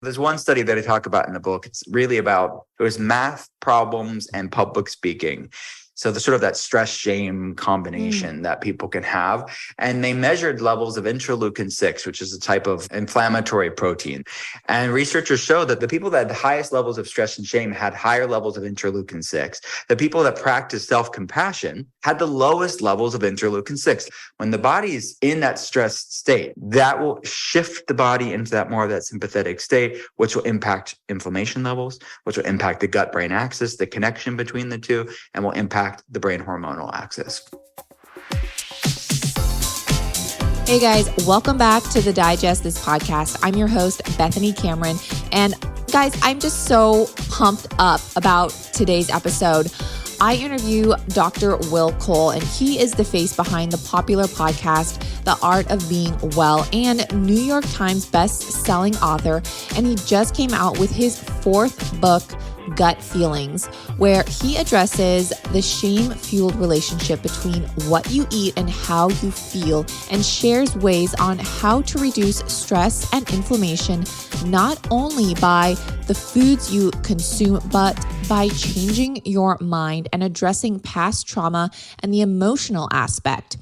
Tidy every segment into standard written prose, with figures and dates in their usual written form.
There's one study that I talk about in the book. It's really about, it was math problems and public speaking. So the sort of that stress shame combination that people can have. And they measured levels of interleukin-6, which is a type of inflammatory protein. And researchers show that the people that had the highest levels of stress and shame had higher levels of interleukin-6. The people that practiced self-compassion had the lowest levels of interleukin-6. When the body is in that stressed state, that will shift the body into that more of that sympathetic state, which will impact inflammation levels, which will impact the gut-brain axis, the connection between the two, and will impact the brain hormonal axis. Hey guys, welcome back to the Digest This podcast. I'm your host, Bethany Cameron. And guys, I'm just so pumped up about today's episode. I interview Dr. Will Cole, and he is the face behind the popular podcast, The Art of Being Well, and New York Times best-selling author. And he just came out with his 4th book, Gut Feelings, where he addresses the shame-fueled relationship between what you eat and how you feel, and shares ways on how to reduce stress and inflammation, not only by the foods you consume, but by changing your mind and addressing past trauma and the emotional aspect.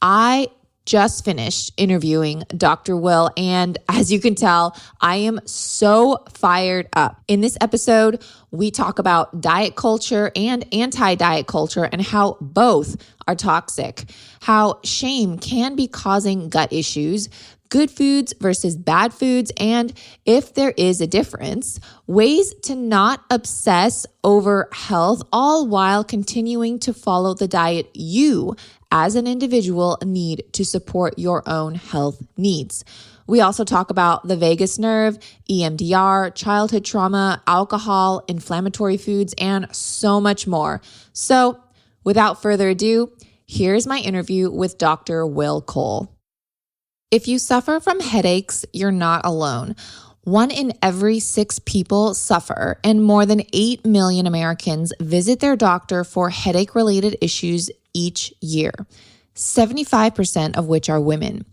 I just finished interviewing Dr. Will, and as you can tell, I am so fired up. In this episode, we talk about diet culture and anti-diet culture and how both are toxic, how shame can be causing gut issues, good foods versus bad foods, and if there is a difference, ways to not obsess over health, all while continuing to follow the diet you as an individual need to support your own health needs. We also talk about the vagus nerve, EMDR, childhood trauma, alcohol, inflammatory foods, and so much more. So without further ado, here's my interview with Dr. Will Cole. If you suffer from headaches, you're not alone. 1 in every 6 people suffer, and more than 8 million Americans visit their doctor for headache-related issues each year, 75% of which are women.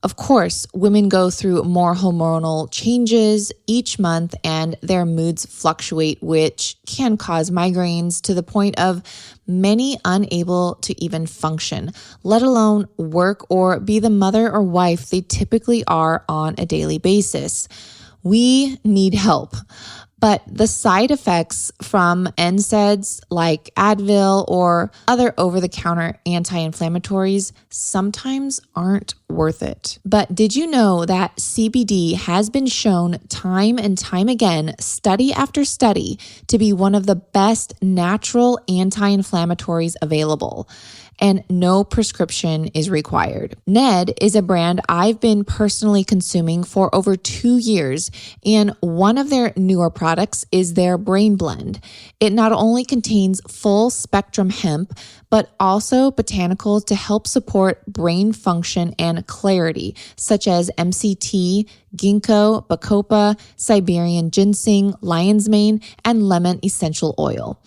Of course, women go through more hormonal changes each month and their moods fluctuate, which can cause migraines to the point of many unable to even function, let alone work or be the mother or wife they typically are on a daily basis. We need help. But the side effects from NSAIDs like Advil or other over-the-counter anti-inflammatories sometimes aren't worth it. But did you know that CBD has been shown time and time again, study after study, to be one of the best natural anti-inflammatories available? And no prescription is required. Ned is a brand I've been personally consuming for over 2 years, and one of their newer products is their Brain Blend. It not only contains full spectrum hemp, but also botanicals to help support brain function and clarity, such as MCT, ginkgo, bacopa, Siberian ginseng, lion's mane, and lemon essential oil.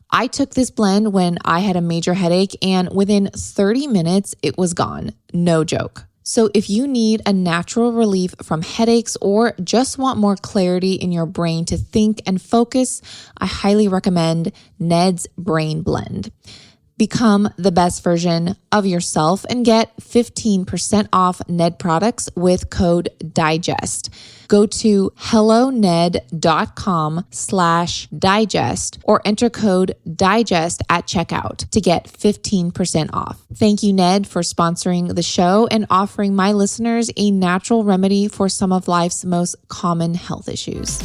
I took this blend when I had a major headache, and within 30 minutes, it was gone. No joke. So if you need a natural relief from headaches or just want more clarity in your brain to think and focus, I highly recommend Ned's Brain Blend. Become the best version of yourself and get 15% off Ned products with code DIGEST. Go to helloned.com/digest or enter code DIGEST at checkout to get 15% off. Thank you, Ned, for sponsoring the show and offering my listeners a natural remedy for some of life's most common health issues.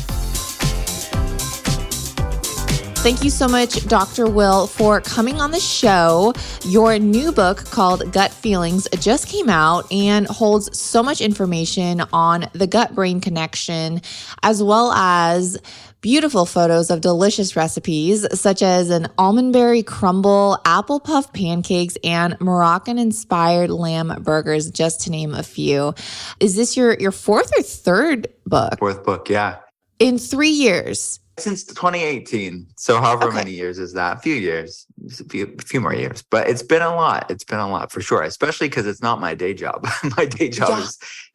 Thank you so much, Dr. Will, for coming on the show. Your new book called Gut Feelings just came out and holds so much information on the gut-brain connection, as well as beautiful photos of delicious recipes such as an almondberry crumble, apple puff pancakes, and Moroccan-inspired lamb burgers, just to name a few. Is this your 4th or 3rd book? 4th book, yeah. In 3 years. since 2018. So however many years is that? A few years, a few more years. But it's been a lot. It's been a lot for sure, especially because it's not my day job. My day job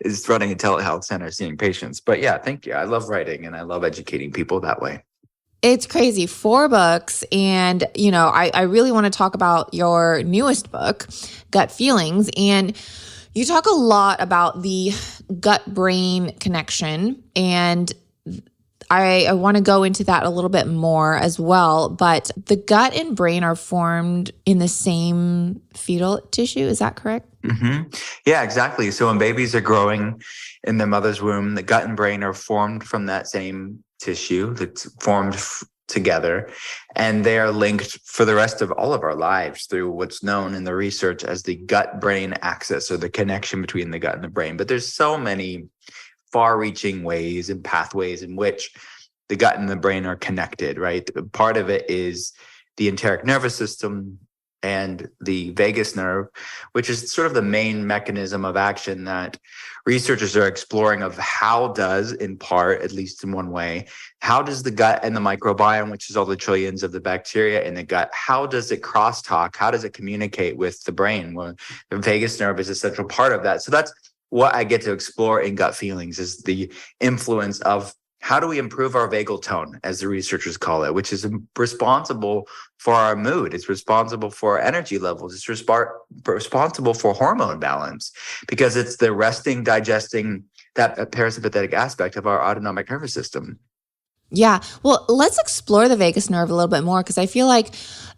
is running a telehealth center, seeing patients. But yeah, thank you. I love writing and I love educating people that way. It's crazy. 4 books. And, I really want to talk about your newest book, Gut Feelings. And you talk a lot about the gut-brain connection. And I want to go into that a little bit more as well. But the gut and brain are formed in the same fetal tissue. Is that correct? Mm-hmm. Yeah, exactly. So when babies are growing in their mother's womb, the gut and brain are formed from that same tissue that's formed together, and they are linked for the rest of all of our lives through what's known in the research as the gut-brain axis, or the connection between the gut and the brain. But there's so many far-reaching ways and pathways in which the gut and the brain are connected, right? Part of it is the enteric nervous system and the vagus nerve, which is sort of the main mechanism of action that researchers are exploring of how does, in part, at least in one way, how does the gut and the microbiome, which is all the trillions of the bacteria in the gut, how does it crosstalk? How does it communicate with the brain? Well, the vagus nerve is a central part of that. So that's what I get to explore in Gut Feelings, is the influence of how do we improve our vagal tone, as the researchers call it, which is responsible for our mood. It's responsible for our energy levels. It's responsible for hormone balance, because it's the resting, digesting, that parasympathetic aspect of our autonomic nervous system. Yeah. Well, let's explore the vagus nerve a little bit more, because I feel like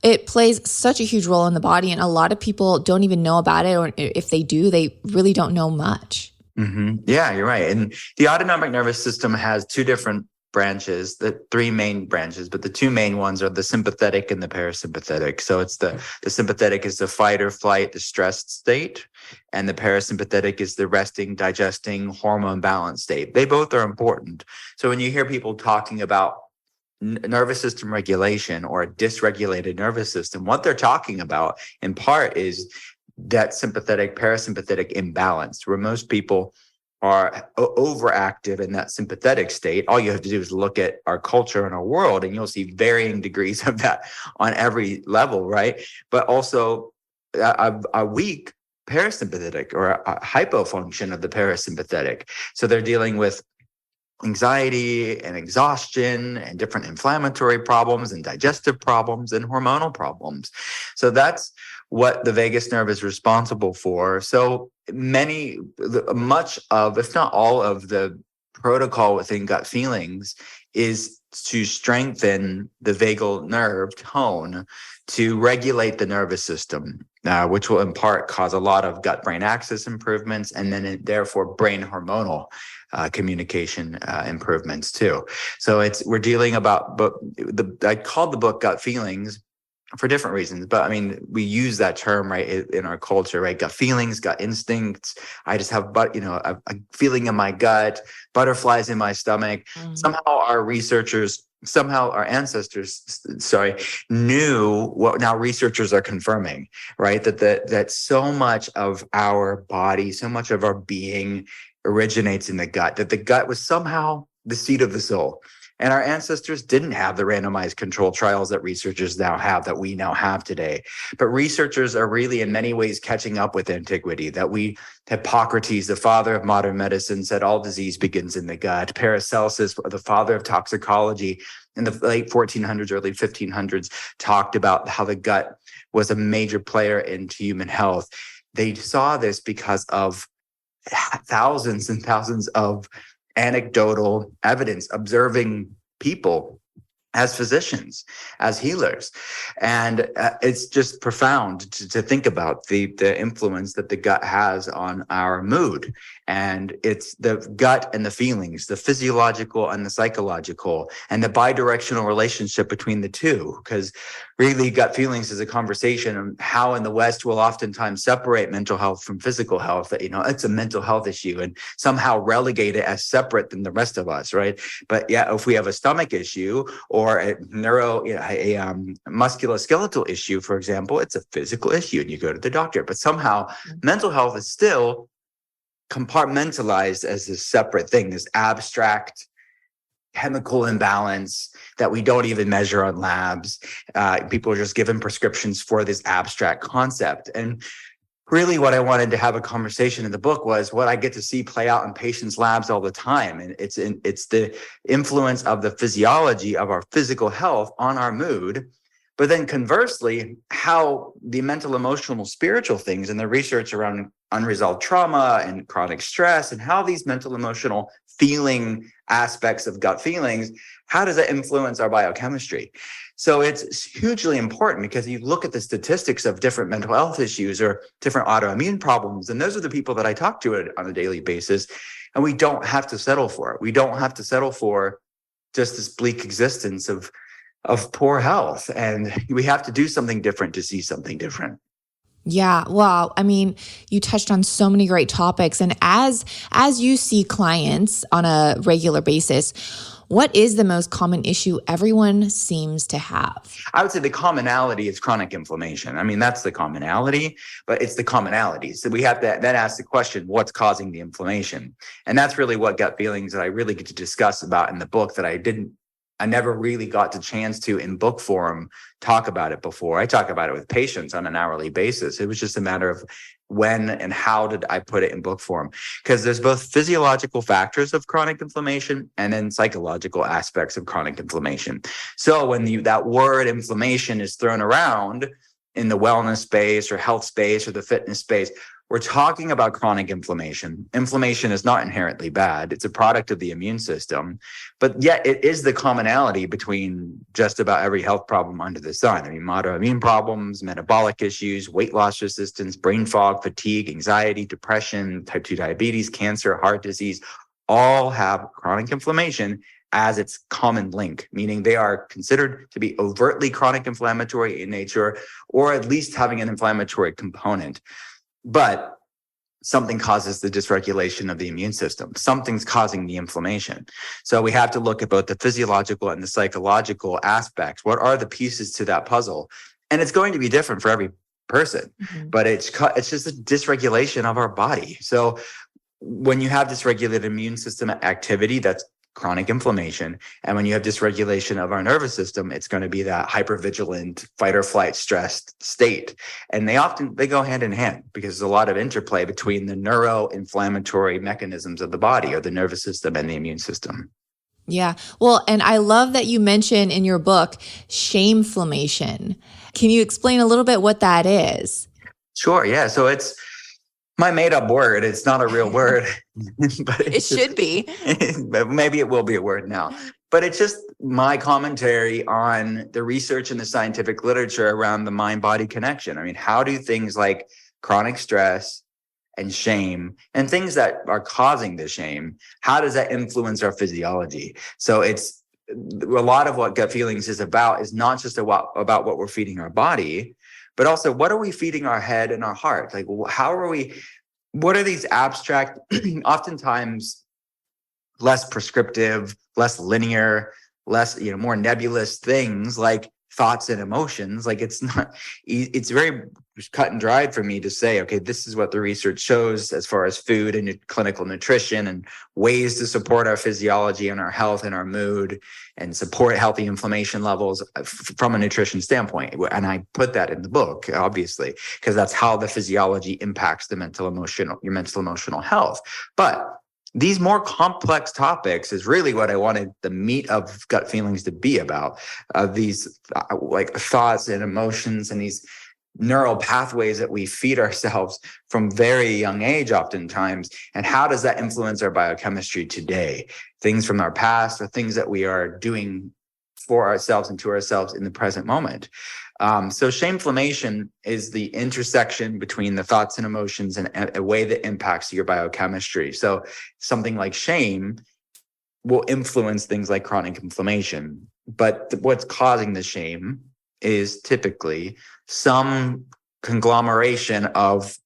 it plays such a huge role in the body, and a lot of people don't even know about it, or if they do, they really don't know much. Mm-hmm. Yeah, you're right. And the autonomic nervous system has 2 different branches, the 3 main branches, but the 2 main ones are the sympathetic and the parasympathetic. So it's the sympathetic is the fight or flight, the stressed state, and the parasympathetic is the resting, digesting, hormone balance state. They both are important. So when you hear people talking about nervous system regulation or a dysregulated nervous system, what they're talking about in part is that sympathetic parasympathetic imbalance, where most people are overactive in that sympathetic state. All you have to do is look at our culture and our world, and you'll see varying degrees of that on every level, right? But also a weak parasympathetic, or a hypofunction of the parasympathetic. So they're dealing with anxiety and exhaustion and different inflammatory problems and digestive problems and hormonal problems. So that's what the vagus nerve is responsible for. So much of, if not all of, the protocol within Gut Feelings is to strengthen the vagal nerve tone to regulate the nervous system, which will in part cause a lot of gut-brain axis improvements, and then therefore brain hormonal communication improvements too. So we're dealing about, but I called the book Gut Feelings for different reasons, but I mean, we use that term, right, in our culture, right? Gut feelings, gut instincts. I just have, a feeling in my gut, butterflies in my stomach. Somehow our ancestors, knew what now researchers are confirming, right? That so much of our body, so much of our being originates in the gut, that the gut was somehow the seat of the soul. And our ancestors didn't have the randomized control trials that researchers now have, that we now have today. But researchers are really in many ways catching up with antiquity, that Hippocrates, the father of modern medicine, said all disease begins in the gut. Paracelsus, the father of toxicology in the late 1400s, early 1500s, talked about how the gut was a major player into human health. They saw this because of thousands and thousands of anecdotal evidence, observing people as physicians, as healers. And it's just profound to think about the influence that the gut has on our mood. And it's the gut and the feelings, the physiological and the psychological, and the bidirectional relationship between the two. Because really, Gut Feelings is a conversation on how in the West we'll oftentimes separate mental health from physical health, that, it's a mental health issue, and somehow relegate it as separate than the rest of us, right? But yeah, if we have a stomach issue or a musculoskeletal issue, for example, it's a physical issue and you go to the doctor. But somehow mental health is still compartmentalized as this separate thing, this abstract chemical imbalance that we don't even measure on labs. People are just given prescriptions for this abstract concept. And really what I wanted to have a conversation in the book was what I get to see play out in patients' labs all the time. And it's the influence of the physiology of our physical health on our mood. But then conversely, how the mental, emotional, spiritual things and the research around unresolved trauma and chronic stress and how these mental, emotional feeling aspects of gut feelings, how does that influence our biochemistry? So it's hugely important because you look at the statistics of different mental health issues or different autoimmune problems, and those are the people that I talk to on a daily basis. And we don't have to settle for it. We don't have to settle for just this bleak existence of poor health. And we have to do something different to see something different. Yeah. Well, I mean, you touched on so many great topics. And as you see clients on a regular basis, what is the most common issue everyone seems to have? I would say the commonality is chronic inflammation. I mean, that's the commonality, but it's the commonality. So we have to then ask the question, what's causing the inflammation? And that's really what gut feelings that I really get to discuss about in the book that I never really got the chance to in book form talk about it before. I talk about it with patients on an hourly basis. It was just a matter of when and how did I put it in book form? Because there's both physiological factors of chronic inflammation and then psychological aspects of chronic inflammation. So when that word inflammation is thrown around in the wellness space or health space or the fitness space, we're talking about chronic inflammation. Inflammation is not inherently bad. It's a product of the immune system, but yet it is the commonality between just about every health problem under the sun. I mean, autoimmune problems, metabolic issues, weight loss resistance, brain fog, fatigue, anxiety, depression, type 2 diabetes, cancer, heart disease, all have chronic inflammation as its common link, meaning they are considered to be overtly chronic inflammatory in nature, or at least having an inflammatory component. But something causes the dysregulation of the immune system. Something's causing the inflammation. So we have to look at both the physiological and the psychological aspects. What are the pieces to that puzzle? And it's going to be different for every person, but it's just a dysregulation of our body. So when you have dysregulated immune system activity, that's chronic inflammation. And when you have dysregulation of our nervous system, it's going to be that hypervigilant fight or flight stressed state. And they go hand in hand because there's a lot of interplay between the neuroinflammatory mechanisms of the body or the nervous system and the immune system. Yeah. Well, and I love that you mention in your book, shameflamation. Can you explain a little bit what that is? Sure. Yeah. So it's my made up word. It's not a real word, but it should be. Maybe it will be a word now, but it's just my commentary on the research and the scientific literature around the mind-body connection. I mean, how do things like chronic stress and shame and things that are causing the shame, how does that influence our physiology? So it's a lot of what gut feelings is about is not just about what we're feeding our body, but also what are we feeding our head and our heart? Like, what are these abstract, oftentimes less prescriptive, less linear, less, more nebulous things like thoughts and emotions? Like it's very cut and dried for me to say, okay, this is what the research shows as far as food and clinical nutrition and ways to support our physiology and our health and our mood and support healthy inflammation levels from a nutrition standpoint. And I put that in the book, obviously, because that's how the physiology impacts your mental emotional health. But these more complex topics is really what I wanted the meat of gut feelings to be about. These like thoughts and emotions and these neural pathways that we feed ourselves from very young age oftentimes. And how does that influence our biochemistry today? Things from our past or things that we are doing for ourselves and to ourselves in the present moment. So shameflamation is the intersection between the thoughts and emotions and a way that impacts your biochemistry. So something like shame will influence things like chronic inflammation. But what's causing the shame is typically some conglomeration of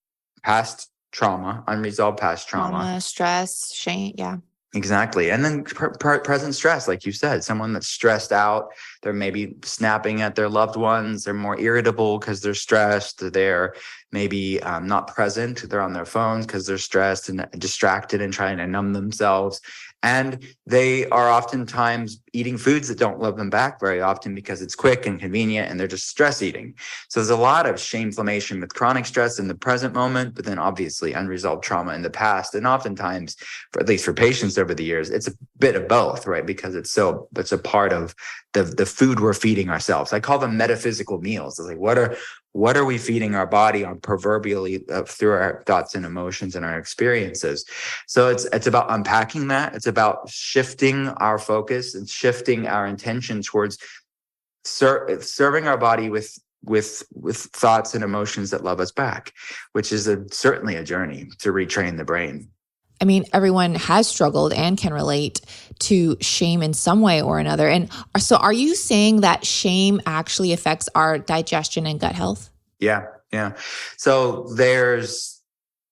past trauma, unresolved past trauma, stress, shame. Yeah. Exactly. And then present stress, like you said, someone that's stressed out, they're maybe snapping at their loved ones. They're more irritable because they're stressed. They're maybe not present. They're on their phones because they're stressed and distracted and trying to numb themselves. And they are oftentimes eating foods that don't love them back very often because it's quick and convenient, and they're just stress eating. So there's a lot of shameflamation with chronic stress in the present moment, but then obviously unresolved trauma in the past. And oftentimes, at least for patients over the years, it's a bit of both, right? Because it's a part of the food we're feeding ourselves. I call them metaphysical meals. It's like, what are we feeding our body on proverbially through our thoughts and emotions and our experiences? So it's about unpacking that. It's about shifting our focus and shifting our intention towards serving our body with thoughts and emotions that love us back, which is certainly a journey to retrain the brain. I mean, everyone has struggled and can relate to shame in some way or another. And so are you saying that shame actually affects our digestion and gut health? Yeah. So there's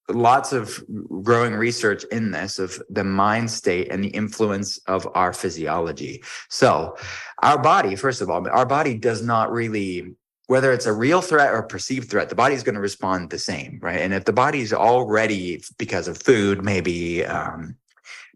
lots of growing research in this of the mind state and the influence of our physiology. So our body, first of all, our body does not really, whether it's a real threat or perceived threat, the body is going to respond the same, right? And if the body is already, because of food, maybe,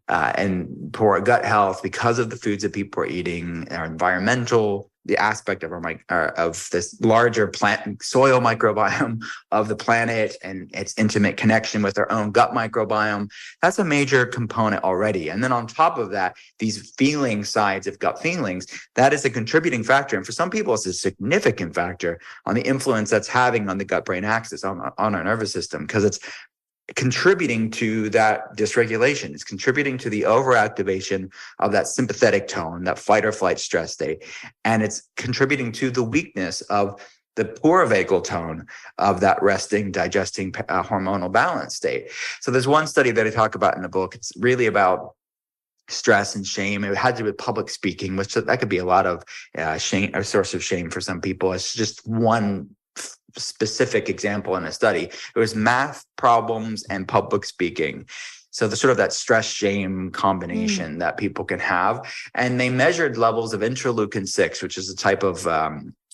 and poor gut health, because of the foods that people are eating, our environmental, the aspect of of this larger plant soil microbiome of the planet and its intimate connection with our own gut microbiome, that's a major component already. And then on top of that, these feeling sides of gut feelings, that is a contributing factor. And for some people, it's a significant factor on the influence that's having on the gut-brain axis, on our nervous system, because it's contributing to that dysregulation. It's contributing to the overactivation of that sympathetic tone, that fight or flight stress state. And it's contributing to the weakness of the poor vagal tone of that resting, digesting hormonal balance state. So there's one study that I talk about in the book. It's really about stress and shame. It had to do with public speaking, which that could be a lot of shame, a source of shame for some people. It's just one specific example in a study. It was math problems and public speaking. So the sort of that stress shame combination that people can have. And they measured levels of interleukin-6, which is a type of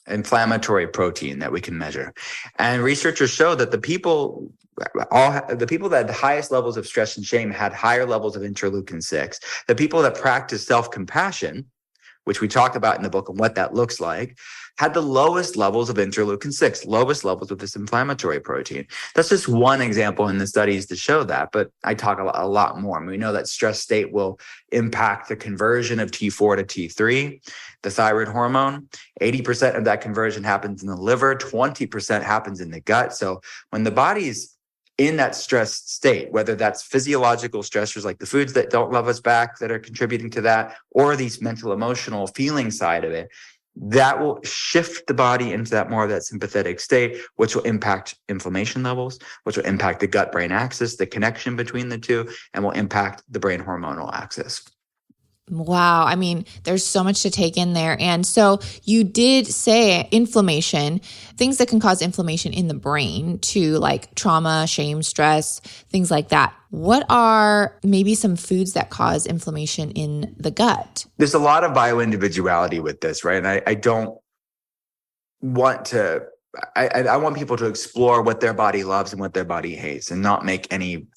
inflammatory protein that we can measure. And researchers show that the people that had the highest levels of stress and shame had higher levels of interleukin-6. The people that practice self-compassion, which we talk about in the book and what that looks like, had the lowest levels of interleukin-6, lowest levels of this inflammatory protein. That's just one example in the studies to show that, but I talk a lot more. I mean, we know that stress state will impact the conversion of T4 to T3, the thyroid hormone. 80% of that conversion happens in the liver, 20% happens in the gut. So when the body's in that stressed state, whether that's physiological stressors like the foods that don't love us back that are contributing to that, or these mental, emotional feeling side of it, that will shift the body into that more of that sympathetic state, which will impact inflammation levels, which will impact the gut-brain axis, the connection between the two, and will impact the brain hormonal axis. Wow. I mean, there's so much to take in there. And so you did say inflammation, things that can cause inflammation in the brain to like trauma, shame, stress, things like that. What are maybe some foods that cause inflammation in the gut? There's a lot of bioindividuality with this, right? And I don't want to, I want people to explore what their body loves and what their body hates and not make any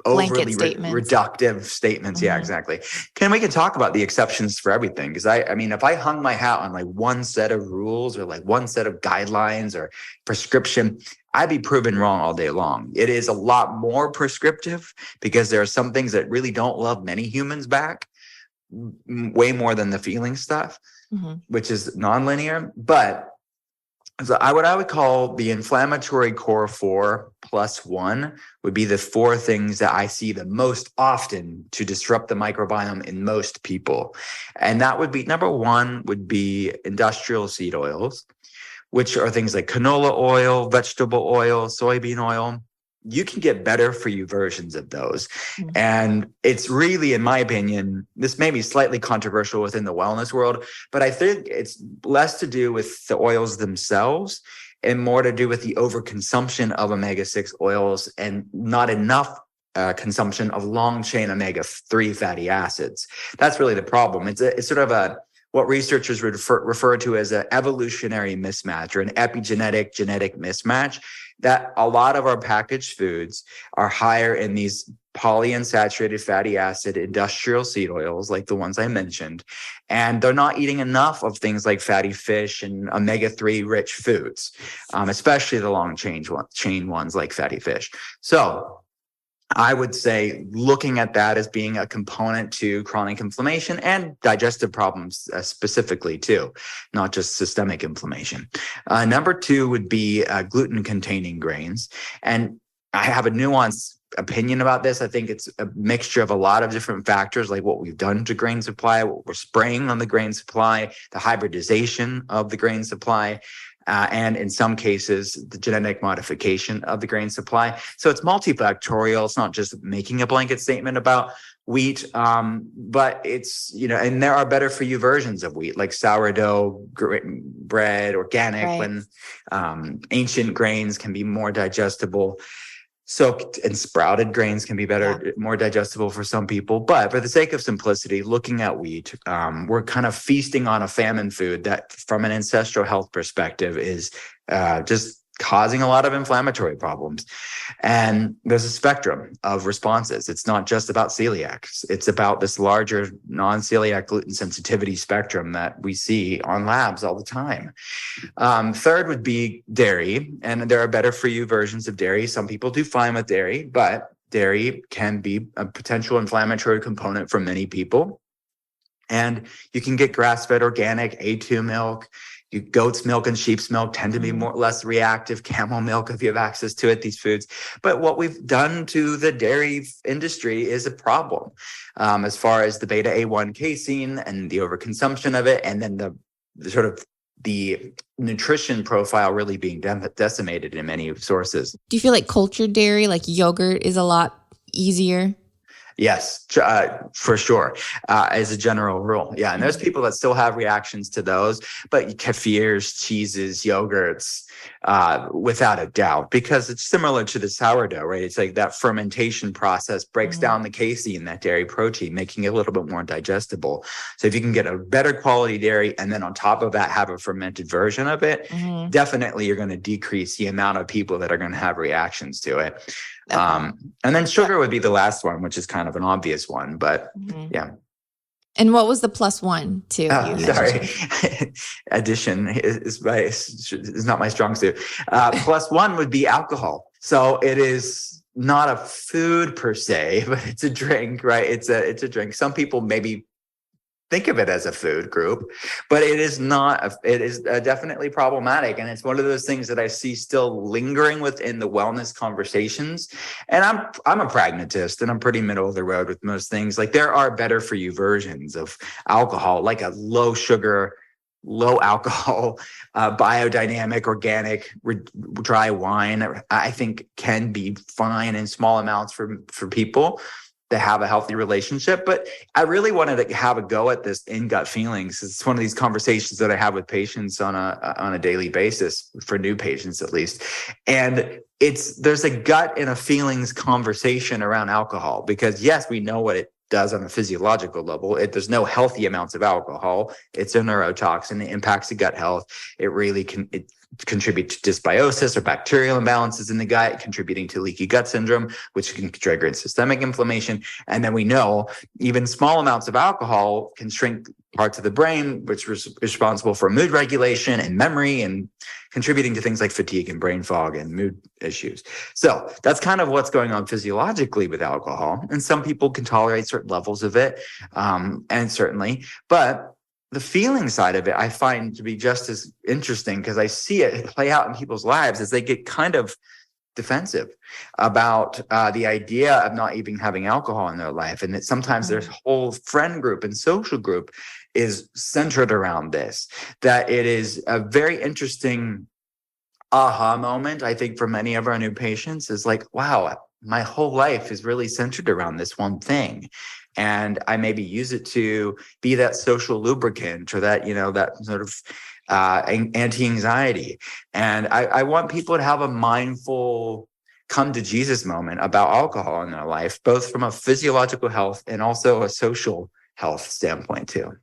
overly reductive statements. Yeah, exactly. We can talk about the exceptions for everything. Because I mean, if I hung my hat on like one set of rules or like one set of guidelines or prescription, I'd be proven wrong all day long. It is a lot more prescriptive because there are some things that really don't love many humans back, way more than the feeling stuff, which is nonlinear. But so what I would call the inflammatory core 4 plus 1 would be the 4 things that I see the most often to disrupt the microbiome in most people. And that would be, number 1 would be industrial seed oils, which are things like canola oil, vegetable oil, soybean oil. You can get better for you versions of those. And it's really, in my opinion, this may be slightly controversial within the wellness world, but I think it's less to do with the oils themselves and more to do with the overconsumption of omega-6 oils and not enough consumption of long-chain omega-3 fatty acids. That's really the problem. It's sort of what researchers would refer to as an evolutionary mismatch or an epigenetic genetic mismatch, that a lot of our packaged foods are higher in these polyunsaturated fatty acid industrial seed oils like the ones I mentioned. And they're not eating enough of things like fatty fish and omega-3 rich foods, especially the long chain ones like fatty fish. So I would say looking at that as being a component to chronic inflammation and digestive problems specifically too, not just systemic inflammation. Number 2 would be gluten-containing grains. And I have a nuanced opinion about this. I think it's a mixture of a lot of different factors, like what we've done to grain supply, what we're spraying on the grain supply, the hybridization of the grain supply, and in some cases, the genetic modification of the grain supply. So it's multifactorial. It's not just making a blanket statement about wheat, but it's, and there are better for you versions of wheat, like sourdough bread, organic, right, when ancient grains can be more digestible. Soaked and sprouted grains can be better, more digestible for some people. But for the sake of simplicity, looking at wheat, we're kind of feasting on a famine food that, from an ancestral health perspective, is just causing a lot of inflammatory problems. And there's a spectrum of responses. It's not just about celiacs. It's about this larger non-celiac gluten sensitivity spectrum that we see on labs all the time. Third would be dairy. And there are better for you versions of dairy. Some people do fine with dairy, but dairy can be a potential inflammatory component for many people. And you can get grass-fed organic A2 milk. Goat's milk and sheep's milk tend to be less reactive. Camel milk, if you have access to it, these foods. But what we've done to the dairy industry is a problem, as far as the beta A1 casein and the overconsumption of it, and then the nutrition profile really being decimated in many sources. Do you feel like cultured dairy, like yogurt, is a lot easier? Yes, for sure, as a general rule. Yeah, and there's people that still have reactions to those, but kefirs, cheeses, yogurts, without a doubt, because it's similar to the sourdough, right? It's like that fermentation process breaks down the casein, that dairy protein, making it a little bit more digestible. So if you can get a better quality dairy and then on top of that have a fermented version of it, definitely you're going to decrease the amount of people that are going to have reactions to it. Okay. And then sugar would be the last one, which is kind of an obvious one, but yeah. And what was the plus one too? Sorry. Addition is not my strong suit. Plus one would be alcohol. So it is not a food per se, but it's a drink, right? It's a drink. Some people maybe think of it as a food group, but it is not. It is definitely problematic, and it's one of those things that I see still lingering within the wellness conversations. And I'm a pragmatist, and I'm pretty middle of the road with most things. Like, there are better for you versions of alcohol, like a low sugar, low alcohol, biodynamic, organic, dry wine. I think can be fine in small amounts for people to have a healthy relationship. But I really wanted to have a go at this in gut feelings. It's one of these conversations that I have with patients on a daily basis, for new patients at least. And there's a gut and a feelings conversation around alcohol, because yes, we know what it does on a physiological level. There's no healthy amounts of alcohol. It's a neurotoxin. It impacts the gut health. It really contribute to dysbiosis or bacterial imbalances in the gut, contributing to leaky gut syndrome, which can trigger systemic inflammation. And then we know even small amounts of alcohol can shrink parts of the brain, which is responsible for mood regulation and memory, and contributing to things like fatigue and brain fog and mood issues. So that's kind of what's going on physiologically with alcohol. And some people can tolerate certain levels of it, and certainly, but the feeling side of it, I find to be just as interesting, because I see it play out in people's lives as they get kind of defensive about the idea of not even having alcohol in their life. And that sometimes their whole friend group and social group is centered around this, that it is a very interesting aha moment, I think, for many of our new patients, is like, wow, my whole life is really centered around this one thing. And I maybe use it to be that social lubricant, or that, that sort of anti-anxiety. And I want people to have a mindful come to Jesus moment about alcohol in their life, both from a physiological health and also a social health standpoint too.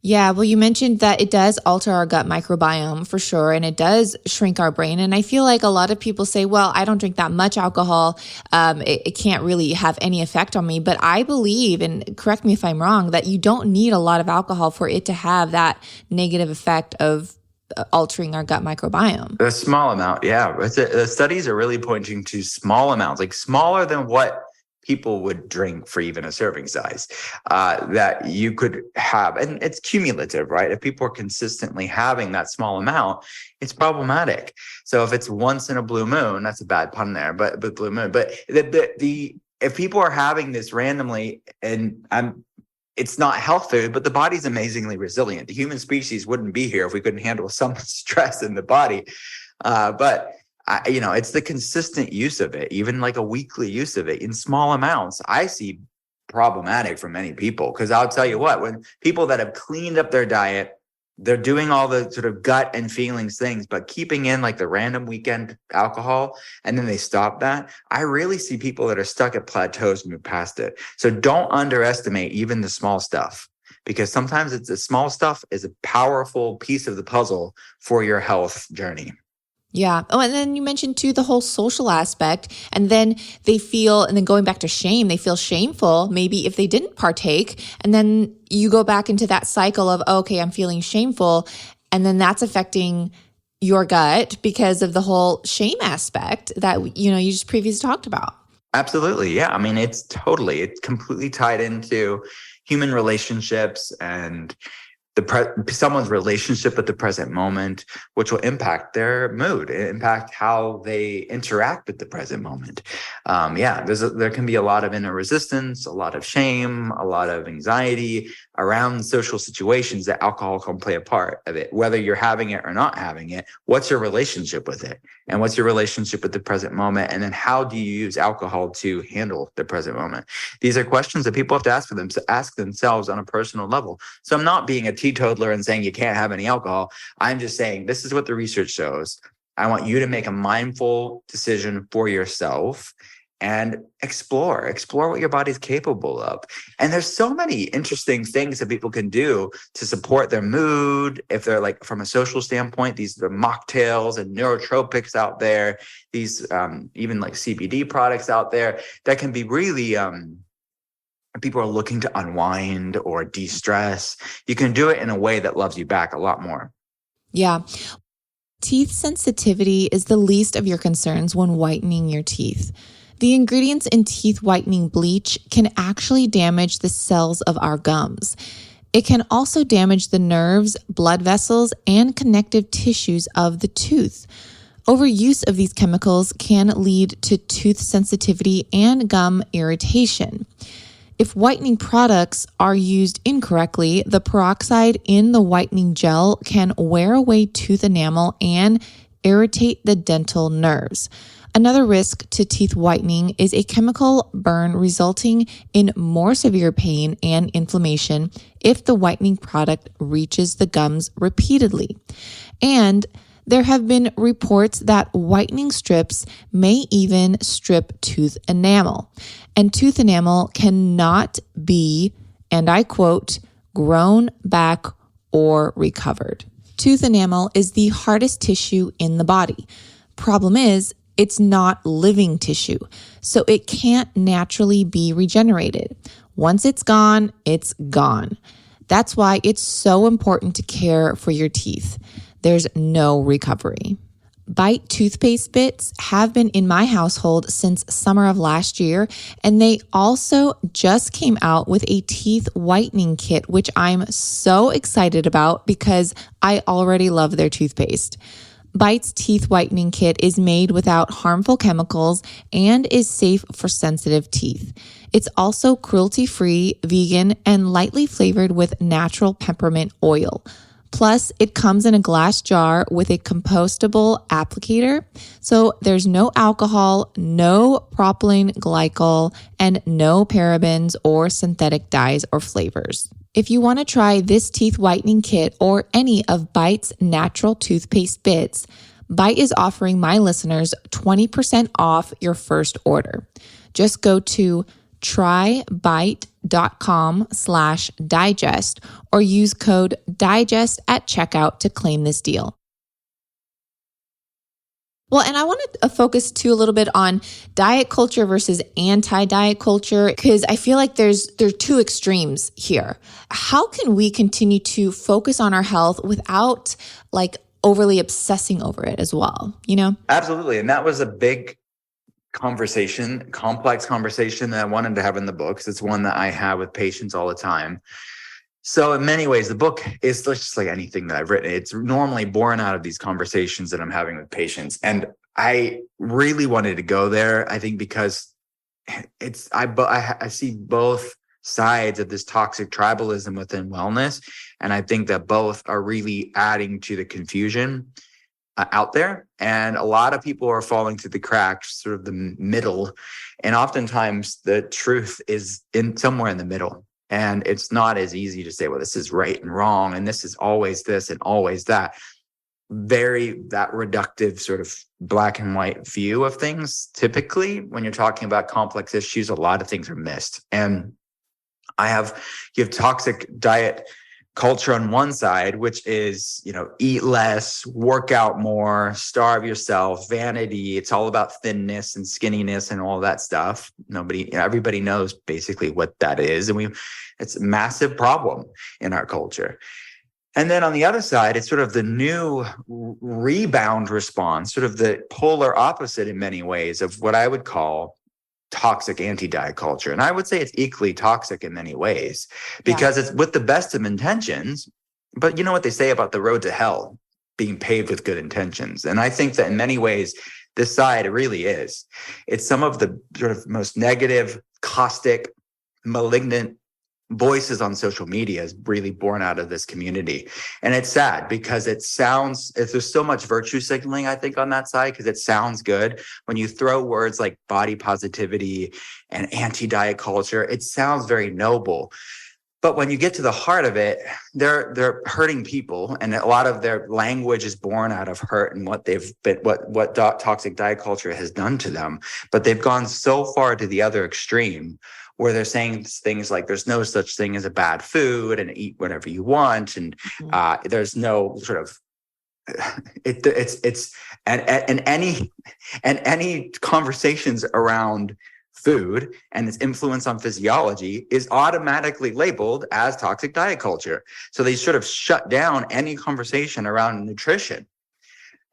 Yeah, well, you mentioned that it does alter our gut microbiome for sure, and it does shrink our brain. And I feel like a lot of people say, well, I don't drink that much alcohol. It can't really have any effect on me. But I believe, and correct me if I'm wrong, that you don't need a lot of alcohol for it to have that negative effect of altering our gut microbiome. A small amount, yeah. The studies are really pointing to small amounts, like smaller than what people would drink for even a serving size, that you could have. And it's cumulative, right? If people are consistently having that small amount, it's problematic. So if it's once in a blue moon, that's a bad pun there, but blue moon. But if people are having this randomly, and it's not health food, but the body's amazingly resilient. The human species wouldn't be here if we couldn't handle some stress in the body. It's the consistent use of it, even like a weekly use of it in small amounts, I see problematic for many people. Because I'll tell you what, when people that have cleaned up their diet, they're doing all the sort of gut and feelings things, but keeping in like the random weekend alcohol, and then they stop that. I really see people that are stuck at plateaus move past it. So don't underestimate even the small stuff, because sometimes it's the small stuff is a powerful piece of the puzzle for your health journey. Yeah. Oh, and then you mentioned too the whole social aspect, and then going back to shame, they feel shameful maybe if they didn't partake. And then you go back into that cycle of, okay, I'm feeling shameful. And then that's affecting your gut because of the whole shame aspect that, you just previously talked about. Absolutely. Yeah. I mean, it's completely tied into human relationships and someone's relationship with the present moment, which will impact their mood, impact how they interact with the present moment. There can be a lot of inner resistance, a lot of shame, a lot of anxiety around social situations that alcohol can play a part of it. Whether you're having it or not having it, what's your relationship with it? And what's your relationship with the present moment? And then how do you use alcohol to handle the present moment? These are questions that people have to ask themselves on a personal level. So I'm not being a teetotaler and saying you can't have any alcohol. I'm just saying this is what the research shows. I want you to make a mindful decision for yourself and explore what your body's capable of. And there's so many interesting things that people can do to support their mood. If they're like from a social standpoint, these are mocktails and neurotropics out there, these even like CBD products out there that can be really people are looking to unwind or de-stress. You can do it in a way that loves you back a lot more. Yeah. Teeth sensitivity is the least of your concerns when whitening your teeth. The ingredients in teeth whitening bleach can actually damage the cells of our gums. It can also damage the nerves, blood vessels, and connective tissues of the tooth. Overuse of these chemicals can lead to tooth sensitivity and gum irritation. If whitening products are used incorrectly, the peroxide in the whitening gel can wear away tooth enamel and irritate the dental nerves. Another risk to teeth whitening is a chemical burn resulting in more severe pain and inflammation if the whitening product reaches the gums repeatedly. And there have been reports that whitening strips may even strip tooth enamel. And tooth enamel cannot be, and I quote, grown back or recovered. Tooth enamel is the hardest tissue in the body. Problem is, it's not living tissue, so it can't naturally be regenerated. Once it's gone, it's gone. That's why it's so important to care for your teeth. There's no recovery. Bite toothpaste bits have been in my household since summer of last year, and they also just came out with a teeth whitening kit, which I'm so excited about because I already love their toothpaste. Bite's teeth whitening kit is made without harmful chemicals and is safe for sensitive teeth. It's also cruelty-free, vegan, and lightly flavored with natural peppermint oil. Plus, it comes in a glass jar with a compostable applicator, so there's no alcohol, no propylene glycol, and no parabens or synthetic dyes or flavors. If you want to try this teeth whitening kit or any of Bite's natural toothpaste bits, Bite is offering my listeners 20% off your first order. Just go to trybite.com gluten.com/digest or use code DIGEST at checkout to claim this deal. Well, and I want to focus too a little bit on diet culture versus anti-diet culture, because I feel like there are two extremes here. How can we continue to focus on our health without like overly obsessing over it as well, you know? Absolutely. And that was a big conversation, complex conversation that I wanted to have in the book, because it's one that I have with patients all the time. So in many ways, the book is just like anything that I've written. It's normally born out of these conversations that I'm having with patients. And I really wanted to go there, I think, because I see both sides of this toxic tribalism within wellness. And I think that both are really adding to the confusion out there. And a lot of people are falling through the cracks, sort of the middle. And oftentimes the truth is in somewhere in the middle. And it's not as easy to say, well, this is right and wrong, and this is always this and always that. That reductive sort of black and white view of things. Typically, when you're talking about complex issues, a lot of things are missed. And you have toxic diet culture on one side, which is, eat less, work out more, starve yourself, vanity. It's all about thinness and skinniness and all that stuff. Everybody knows basically what that is. And it's a massive problem in our culture. And then on the other side, it's sort of the new rebound response, sort of the polar opposite in many ways of what I would call toxic anti-diet culture. And I would say it's equally toxic in many ways, because it's with the best of intentions. But you know what they say about the road to hell being paved with good intentions. And I think that in many ways, this side really is. It's some of the sort of most negative, caustic, malignant voices on social media is really born out of this community. And it's sad because there's so much virtue signaling, I think, on that side, because it sounds good. When you throw words like body positivity and anti-diet culture, it sounds very noble. But when you get to the heart of it, they're hurting people, and a lot of their language is born out of hurt and what toxic diet culture has done to them. But they've gone so far to the other extreme, where they're saying things like there's no such thing as a bad food and eat whatever you want, and there's no sort of any conversations around food and its influence on physiology is automatically labeled as toxic diet culture. So they sort of shut down any conversation around nutrition.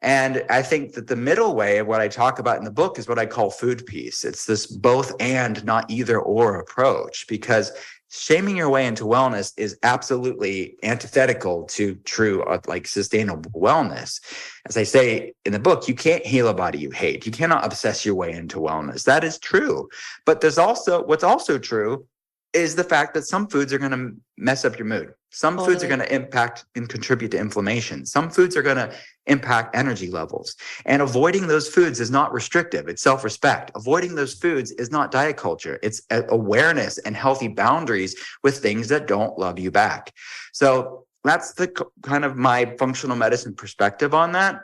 And I think that the middle way of what I talk about in the book is what I call food peace. It's this both and, not either or approach, because shaming your way into wellness is absolutely antithetical to true, sustainable wellness. As I say in the book, you can't heal a body you hate. You cannot obsess your way into wellness. That is true. But what's also true is the fact that some foods are going to mess up your mood. Some foods are going to impact and contribute to inflammation. Some foods are going to impact energy levels. And avoiding those foods is not restrictive. It's self-respect. Avoiding those foods is not diet culture. It's awareness and healthy boundaries with things that don't love you back. So that's the kind of my functional medicine perspective on that.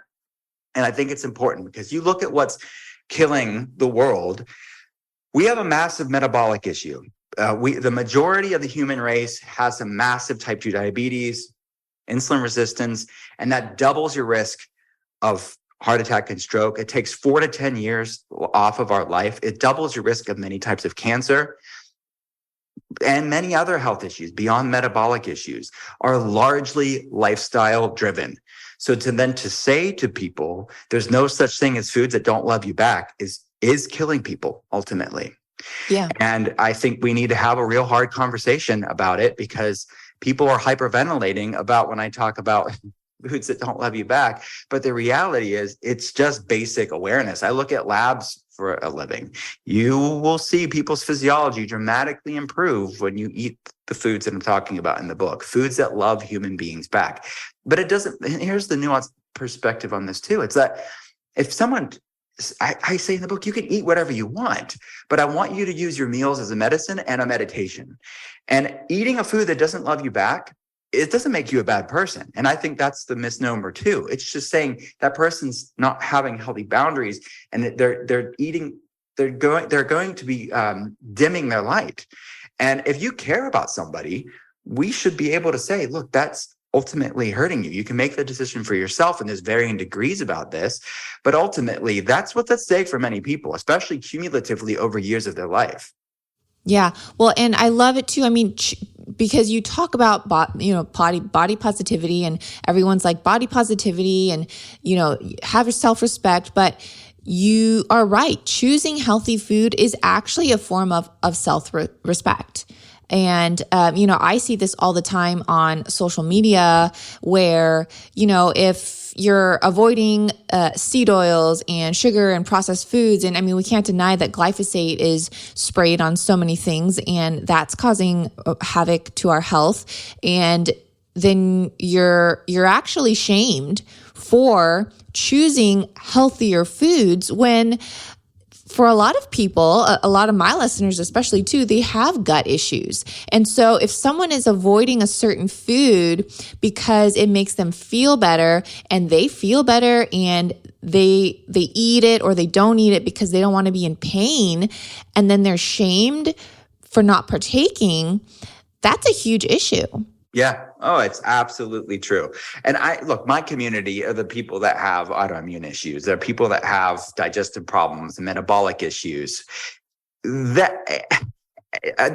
And I think it's important because you look at what's killing the world. We have a massive metabolic issue. The majority of the human race has some massive type 2 diabetes, insulin resistance, and that doubles your risk of heart attack and stroke. It takes 4 to 10 years off of our life. It doubles your risk of many types of cancer. And many other health issues beyond metabolic issues are largely lifestyle driven. So to say to people, there's no such thing as foods that don't love you back is killing people ultimately. Yeah. And I think we need to have a real hard conversation about it, because people are hyperventilating about when I talk about foods that don't love you back. But the reality is it's just basic awareness. I look at labs for a living. You will see people's physiology dramatically improve when you eat the foods that I'm talking about in the book, foods that love human beings back. But it doesn't, here's the nuanced perspective on this too. It's that if someone, I say in the book, you can eat whatever you want, but I want you to use your meals as a medicine and a meditation. And eating a food that doesn't love you back, it doesn't make you a bad person. And I think that's the misnomer too. It's just saying that person's not having healthy boundaries, and they're going to be dimming their light. And if you care about somebody, we should be able to say, look, that's ultimately hurting you. You can make the decision for yourself, and there's varying degrees about this, but ultimately that's what's at stake for many people, especially cumulatively over years of their life. Yeah. Well, and I love it too. I mean, because you talk about, body positivity, and everyone's like body positivity and, have self-respect, but you are right. Choosing healthy food is actually a form of self-respect. And, I see this all the time on social media where, if you're avoiding seed oils and sugar and processed foods, and I mean, we can't deny that glyphosate is sprayed on so many things, and that's causing havoc to our health. And then you're actually shamed for choosing healthier foods when, for a lot of people, a lot of my listeners especially too, they have gut issues. And so if someone is avoiding a certain food because it makes them feel better, and they feel better and they eat it, or they don't eat it because they don't want to be in pain, and then they're shamed for not partaking, that's a huge issue. Yeah. Oh, it's absolutely true. And my community are the people that have autoimmune issues. They're people that have digestive problems, metabolic issues. That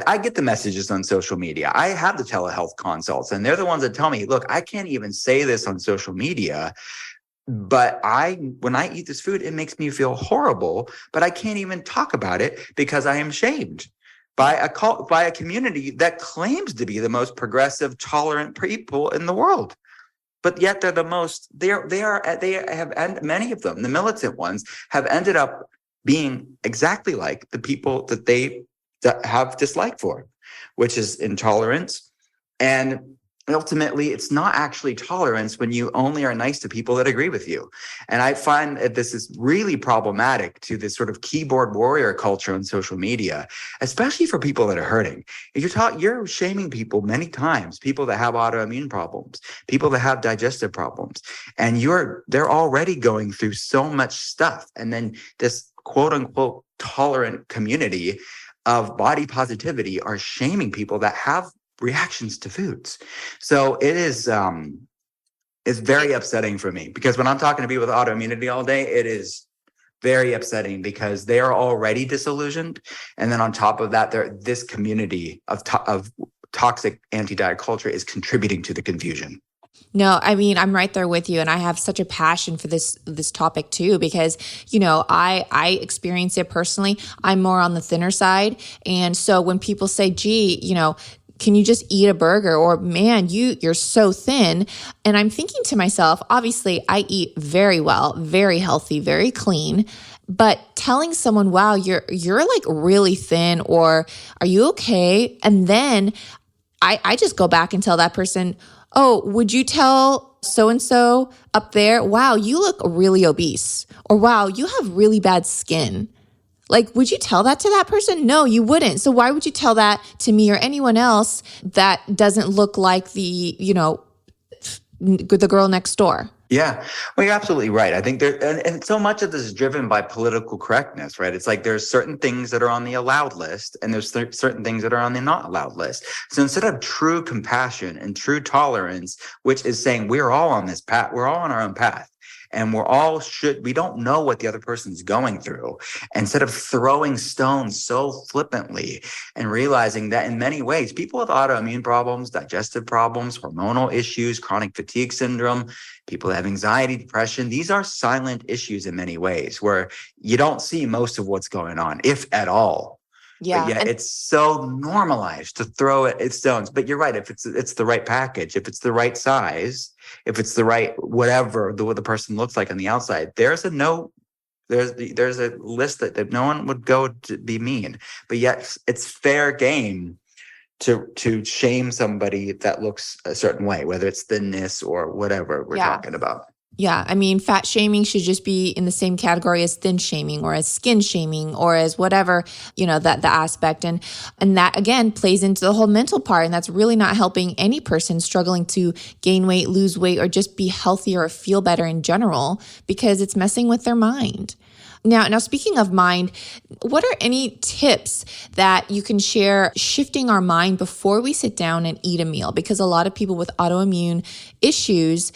I get the messages on social media. I have the telehealth consults, and they're the ones that tell me, look, I can't even say this on social media, but when I eat this food, it makes me feel horrible, but I can't even talk about it because I am shamed by a community that claims to be the most progressive, tolerant people in the world. But yet they're the most, and many of them, the militant ones, have ended up being exactly like the people that they have dislike for, which is intolerance. And ultimately, it's not actually tolerance when you only are nice to people that agree with you. And I find that this is really problematic to this sort of keyboard warrior culture on social media, especially for people that are hurting. If you're shaming people many times, people that have autoimmune problems, people that have digestive problems, and they're already going through so much stuff. And then this quote unquote tolerant community of body positivity are shaming people that have reactions to foods. So it is, it's very upsetting for me, because when I'm talking to people with autoimmunity all day, it is very upsetting because they are already disillusioned. And then on top of that, this community of toxic anti-diet culture is contributing to the confusion. No, I mean, I'm right there with you. And I have such a passion for this topic too, because, I experience it personally. I'm more on the thinner side. And so when people say, gee, can you just eat a burger? Or man, you're so thin. And I'm thinking to myself, obviously I eat very well, very healthy, very clean. But telling someone, wow, you're like really thin, or are you okay? And then I just go back and tell that person, oh, would you tell so-and-so up there, wow, you look really obese, or wow, you have really bad skin. Like, would you tell that to that person? No, you wouldn't. So why would you tell that to me or anyone else that doesn't look like the girl next door? Yeah, well, you're absolutely right. I think and so much of this is driven by political correctness, right? It's like there's certain things that are on the allowed list, and there's certain things that are on the not allowed list. So instead of true compassion and true tolerance, which is saying we're all on this path, we're all on our own path, and we don't know what the other person's going through. Instead of throwing stones so flippantly and realizing that in many ways, people with autoimmune problems, digestive problems, hormonal issues, chronic fatigue syndrome, people that have anxiety, depression, these are silent issues in many ways where you don't see most of what's going on, if at all. Yeah. But yeah, it's so normalized to throw it stones. But you're right. If it's the right package, if it's the right size, if it's the right whatever the person looks like on the outside, there's a list that no one would go to be mean. But yet it's fair game to shame somebody that looks a certain way, whether it's thinness or whatever we're talking about. Yeah. I mean, fat shaming should just be in the same category as thin shaming, or as skin shaming, or as whatever, that the aspect. And that again plays into the whole mental part. And that's really not helping any person struggling to gain weight, lose weight, or just be healthier or feel better in general, because it's messing with their mind. Now, speaking of mind, what are any tips that you can share shifting our mind before we sit down and eat a meal? Because a lot of people with autoimmune issues,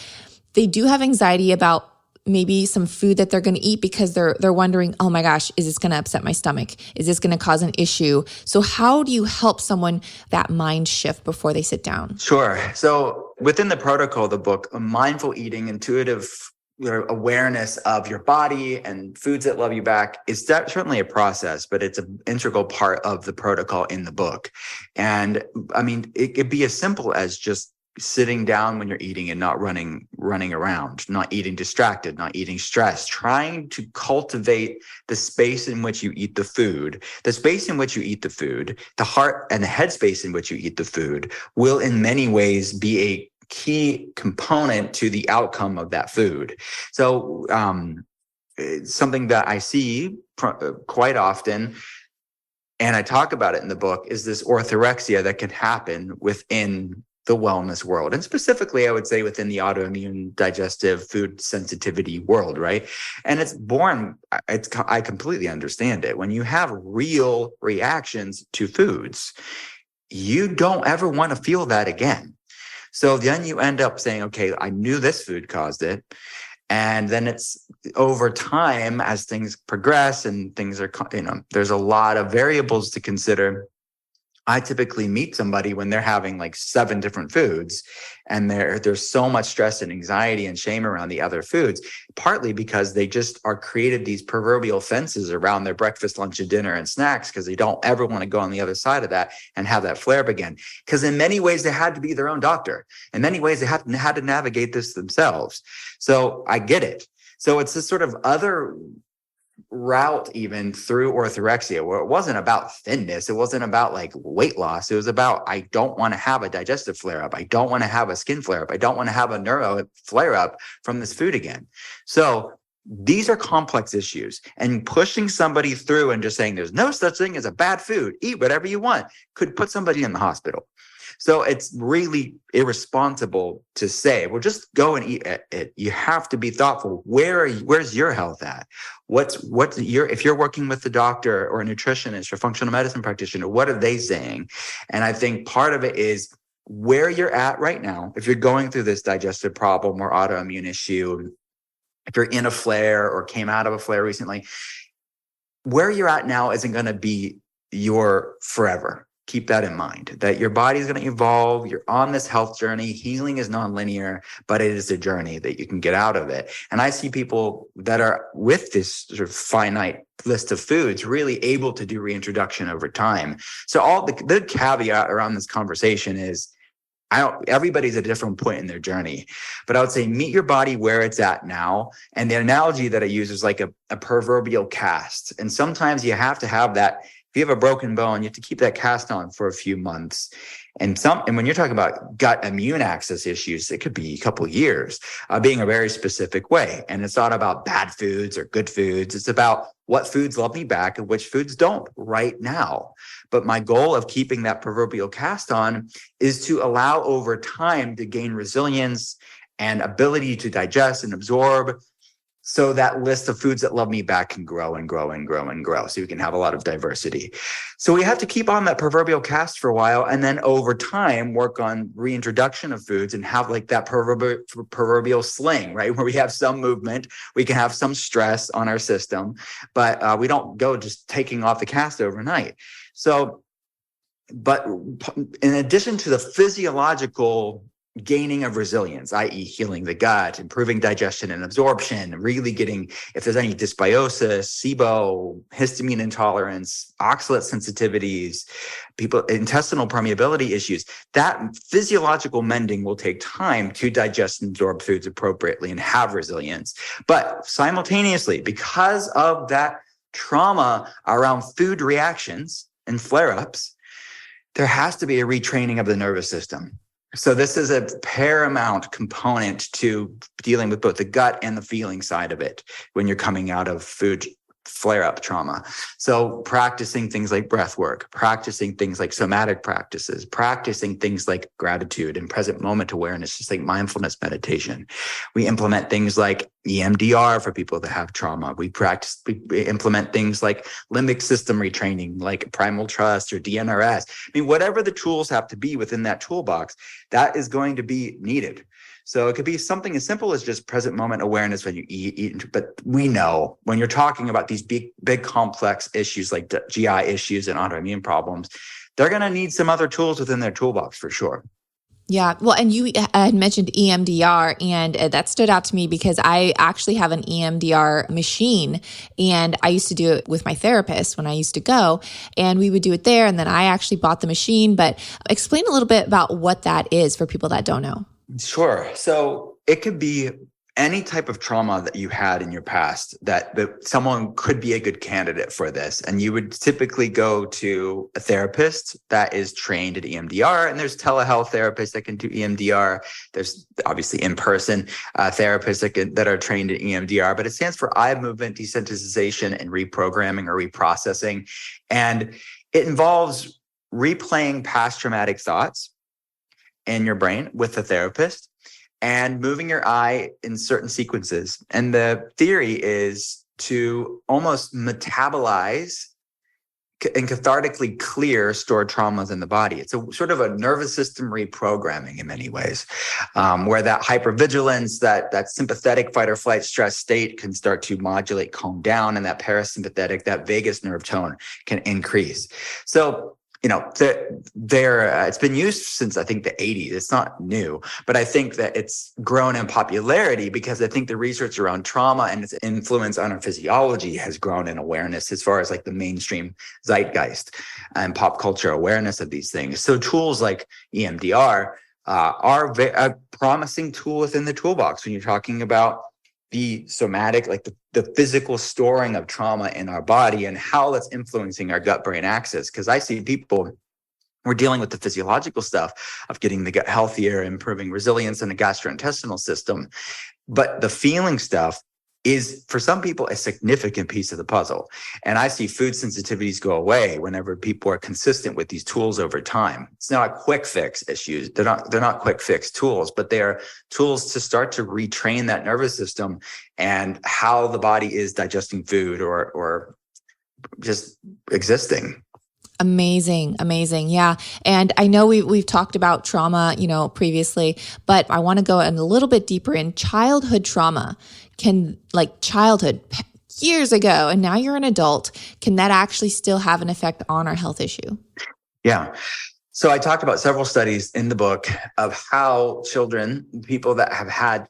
they do have anxiety about maybe some food that they're going to eat because they're wondering, oh my gosh, is this going to upset my stomach? Is this going to cause an issue? So how do you help someone that mind shift before they sit down? Sure. So within the protocol of the book, mindful eating, intuitive awareness of your body and foods that love you back is certainly a process, but it's an integral part of the protocol in the book. And I mean, it could be as simple as just sitting down when you're eating and not running around, not eating distracted, not eating stressed, trying to cultivate the space in which you eat the food. The space in which you eat the food, the heart and the head space in which you eat the food will in many ways be a key component to the outcome of that food. So something that I see quite often, and I talk about it in the book, is this orthorexia that can happen within the wellness world. And specifically, I would say within the autoimmune digestive food sensitivity world, right? And it's born, I completely understand it. When you have real reactions to foods, you don't ever want to feel that again. So then you end up saying, okay, I knew this food caused it. And then it's over time as things progress and things are, there's a lot of variables to consider. I typically meet somebody when they're having like 7 different foods and there's so much stress and anxiety and shame around the other foods, partly because they just are created these proverbial fences around their breakfast, lunch, and dinner and snacks because they don't ever want to go on the other side of that and have that flare up again. Because in many ways, they had to be their own doctor. In many ways, they had to navigate this themselves. So I get it. So it's this sort of other route even through orthorexia where it wasn't about thinness. It wasn't about like weight loss. It was about, I don't want to have a digestive flare up. I don't want to have a skin flare up. I don't want to have a neuro flare up from this food again. So these are complex issues, and pushing somebody through and just saying there's no such thing as a bad food, eat whatever you want, could put somebody in the hospital. So it's really irresponsible to say, well, just go and eat it. You have to be thoughtful. Where's your health at? If you're working with a doctor or a nutritionist or functional medicine practitioner, what are they saying? And I think part of it is where you're at right now. If you're going through this digestive problem or autoimmune issue, if you're in a flare or came out of a flare recently, where you're at now isn't going to be your forever. Keep that in mind, that your body is going to evolve. You're on this health journey. Healing is nonlinear, but it is a journey that you can get out of it. And I see people that are with this sort of finite list of foods really able to do reintroduction over time. So all the caveat around this conversation is everybody's at a different point in their journey, but I would say meet your body where it's at now. And the analogy that I use is like a proverbial cast. And sometimes you have to have that. If you have a broken bone, you have to keep that cast on for a few months. And when you're talking about gut immune access issues, it could be a couple of years, being a very specific way. And it's not about bad foods or good foods. It's about what foods love me back and which foods don't right now. But my goal of keeping that proverbial cast on is to allow over time to gain resilience and ability to digest and absorb, so that list of foods that love me back can grow and grow and grow and grow. So you can have a lot of diversity. So we have to keep on that proverbial cast for a while, and then over time work on reintroduction of foods and have like that proverbial sling, right? Where we have some movement, we can have some stress on our system, but we don't go just taking off the cast overnight. So, but in addition to the physiological gaining of resilience, i.e. healing the gut, improving digestion and absorption, really getting, if there's any dysbiosis, SIBO, histamine intolerance, oxalate sensitivities, intestinal permeability issues, that physiological mending will take time to digest and absorb foods appropriately and have resilience. But simultaneously, because of that trauma around food reactions and flare-ups, there has to be a retraining of the nervous system. So this is a paramount component to dealing with both the gut and the feeling side of it when you're coming out of food flare-up trauma. So practicing things like breath work, practicing things like somatic practices, practicing things like gratitude and present moment awareness, just like mindfulness meditation. We implement things like EMDR for people that have trauma. We implement things like limbic system retraining, like primal trust or DNRS. I mean, whatever the tools have to be within that toolbox, that is going to be needed. So it could be something as simple as just present moment awareness when you eat. But we know when you're talking about these big complex issues like GI issues and autoimmune problems, they're going to need some other tools within their toolbox for sure. Yeah. Well, and you had mentioned EMDR, and that stood out to me because I actually have an EMDR machine, and I used to do it with my therapist when I used to go, and we would do it there. And then I actually bought the machine. But explain a little bit about what that is for people that don't know. Sure. So it could be any type of trauma that you had in your past that someone could be a good candidate for this. And you would typically go to a therapist that is trained at EMDR, and there's telehealth therapists that can do EMDR. There's obviously in-person therapists that are trained at EMDR, but it stands for eye movement desensitization and reprogramming or reprocessing. And it involves replaying past traumatic thoughts in your brain with the therapist and moving your eye in certain sequences. And the theory is to almost metabolize and cathartically clear stored traumas in the body. It's a sort of a nervous system reprogramming in many ways, where that hypervigilance, that sympathetic fight or flight stress state can start to modulate, calm down, and that parasympathetic, that vagus nerve tone can increase. So it's been used since I think the 80s. It's not new, but I think that it's grown in popularity because I think the research around trauma and its influence on our physiology has grown in awareness as far as like the mainstream zeitgeist and pop culture awareness of these things. So tools like EMDR are a promising tool within the toolbox when you're talking about the somatic, like the physical storing of trauma in our body and how that's influencing our gut-brain axis. Because I see people, we're dealing with the physiological stuff of getting the gut healthier, improving resilience in the gastrointestinal system. But the feeling stuff is, for some people, a significant piece of the puzzle. And I see food sensitivities go away whenever people are consistent with these tools over time. It's not a quick fix issues. They're not quick fix tools, but they are tools to start to retrain that nervous system and how the body is digesting food or just existing. Amazing. Yeah. And I know we've talked about trauma, previously, but I want to go in a little bit deeper in childhood trauma. Can childhood years ago, and now you're an adult, can that actually still have an effect on our health issue? Yeah. So I talked about several studies in the book of how children, people that have had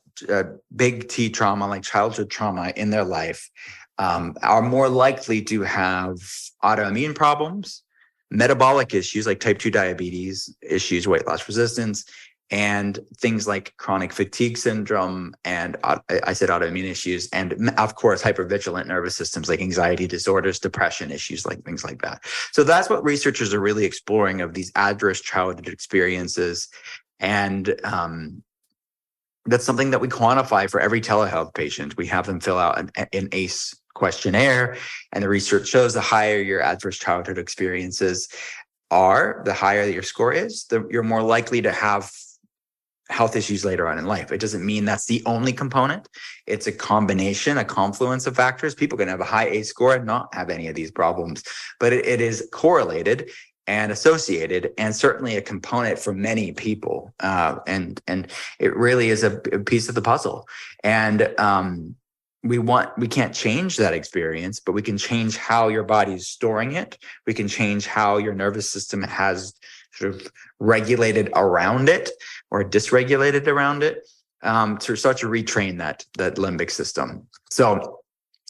big T trauma, like childhood trauma in their life, are more likely to have autoimmune problems, metabolic issues like type 2 diabetes issues, weight loss resistance, and things like chronic fatigue syndrome, and I said autoimmune issues, and of course, hypervigilant nervous systems like anxiety disorders, depression issues, like things like that. So that's what researchers are really exploring of these adverse childhood experiences. And that's something that we quantify for every telehealth patient. We have them fill out an ACE questionnaire, and the research shows the higher your adverse childhood experiences are, the higher your score is, you're more likely to have health issues later on in life. It doesn't mean that's the only component. It's a combination, a confluence of factors. People can have a high ACE score and not have any of these problems, but it is correlated and associated, and certainly a component for many people. And it really is a piece of the puzzle. And we can't change that experience, but we can change how your body is storing it. We can change how your nervous system has sort of regulated around it or dysregulated around it, to start to retrain that limbic system. So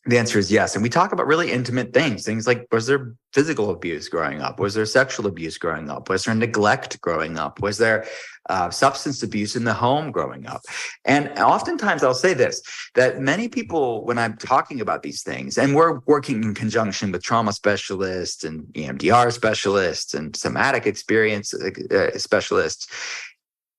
the answer is yes. And we talk about really intimate things like, was there physical abuse growing up? Was there sexual abuse growing up? Was there neglect growing up? Was there substance abuse in the home growing up? And oftentimes I'll say this, that many people, when I'm talking about these things, and we're working in conjunction with trauma specialists and EMDR specialists and somatic experience specialists,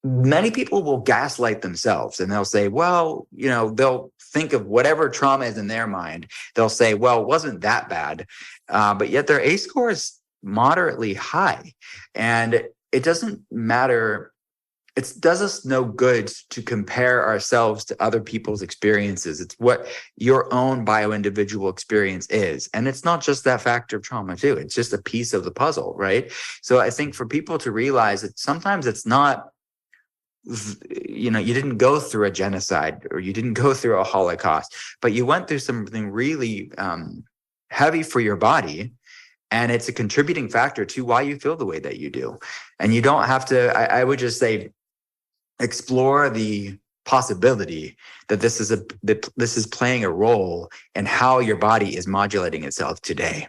many people will gaslight themselves and they'll say, well, they'll think of whatever trauma is in their mind. They'll say, well, it wasn't that bad. But yet their ACE score is moderately high. And it doesn't matter. It does us no good to compare ourselves to other people's experiences. It's what your own bio-individual experience is. And it's not just that factor of trauma too. It's just a piece of the puzzle, right? So I think for people to realize that sometimes it's not, you didn't go through a genocide or you didn't go through a Holocaust, but you went through something really heavy for your body. And it's a contributing factor to why you feel the way that you do. And you don't have to, I would just say, explore the possibility that this is playing a role in how your body is modulating itself today.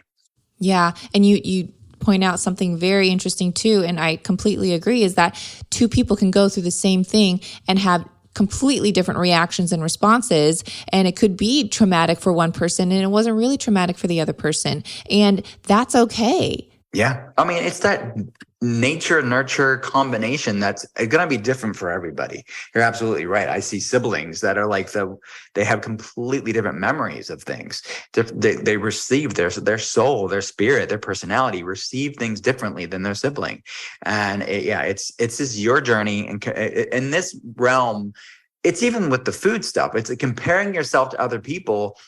Yeah. And you point out something very interesting too, and I completely agree, is that two people can go through the same thing and have completely different reactions and responses. And it could be traumatic for one person and it wasn't really traumatic for the other person. And that's okay. Yeah. I mean, it's that nature-nurture combination that's going to be different for everybody. You're absolutely right. I see siblings that are like they have completely different memories of things. They receive their soul, their spirit, their personality receive things differently than their sibling. And it's just your journey. And in this realm, it's even with the food stuff. It's comparing yourself to other people.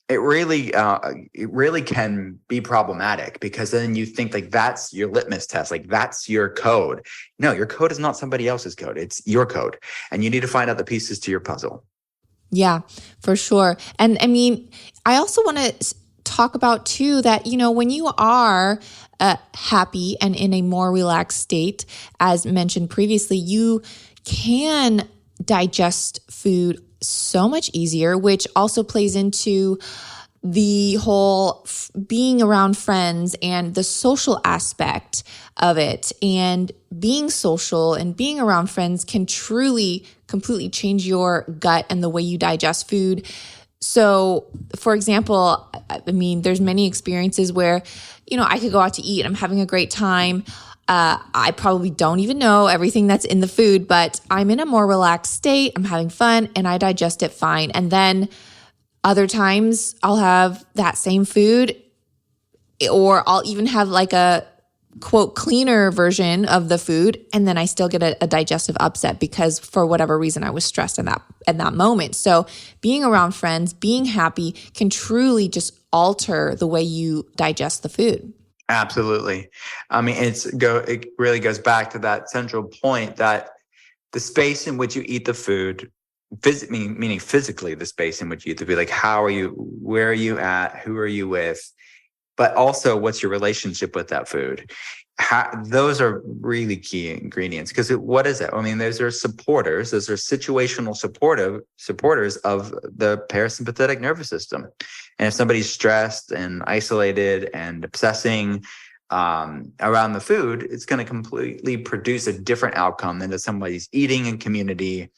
It really can be problematic because then you think like that's your litmus test, like that's your code. No, your code is not somebody else's code. It's your code. And you need to find out the pieces to your puzzle. Yeah, for sure. And I mean, I also want to talk about too that, when you are happy and in a more relaxed state, as mentioned previously, you can digest food so much easier, which also plays into the whole being around friends and the social aspect of it. And being social and being around friends can truly completely change your gut and the way you digest food. So, for example, I mean, there's many experiences where, I could go out to eat, I'm having a great time. I probably don't even know everything that's in the food, but I'm in a more relaxed state. I'm having fun and I digest it fine. And then other times I'll have that same food, or I'll even have like a quote cleaner version of the food. And then I still get a digestive upset because for whatever reason I was stressed in that moment. So being around friends, being happy can truly just alter the way you digest the food. Absolutely. I mean, it really goes back to that central point that the space in which you eat the food, meaning physically the space in which you eat the food, like where are you at, who are you with, but also what's your relationship with that food. Those are really key ingredients because what is it? I mean, those are supporters. Those are situational supporters of the parasympathetic nervous system. And if somebody's stressed and isolated and obsessing around the food, it's going to completely produce a different outcome than if somebody's eating in community,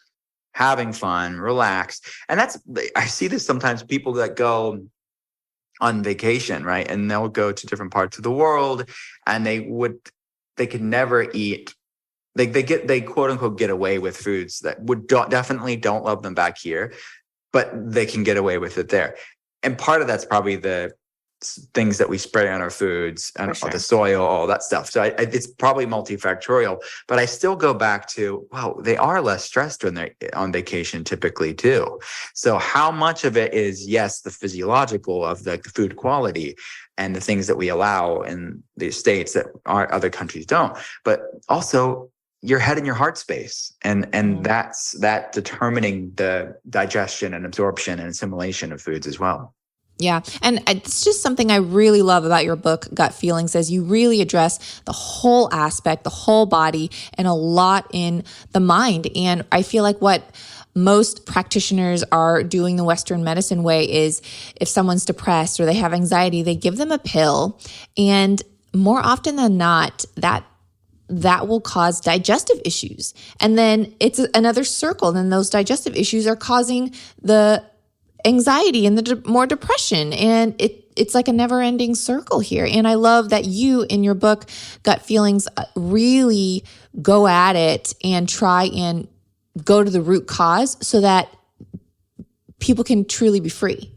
having fun, relaxed. And I see this sometimes, people that go on vacation, right? And they'll go to different parts of the world and they could never eat. They quote unquote get away with foods that definitely don't love them back here, but they can get away with it there. And part of that's probably the things that we spray on our foods and the soil, all that stuff. So it's probably multifactorial, but I still go back to, wow, they are less stressed when they're on vacation typically too. So how much of it is, yes, the physiological of the food quality and the things that we allow in the States that other countries don't, but also your head and your heart space. And that's that determining the digestion and absorption and assimilation of foods as well. Yeah. And it's just something I really love about your book, Gut Feelings, as you really address the whole aspect, the whole body, and a lot in the mind. And I feel like what most practitioners are doing the Western medicine way is if someone's depressed or they have anxiety, they give them a pill. And more often than not, that will cause digestive issues. And then it's another circle. Then those digestive issues are causing the anxiety and the more depression. And it's like a never ending circle here. And I love that you in your book, Gut Feelings, really go at it and try and go to the root cause so that people can truly be free.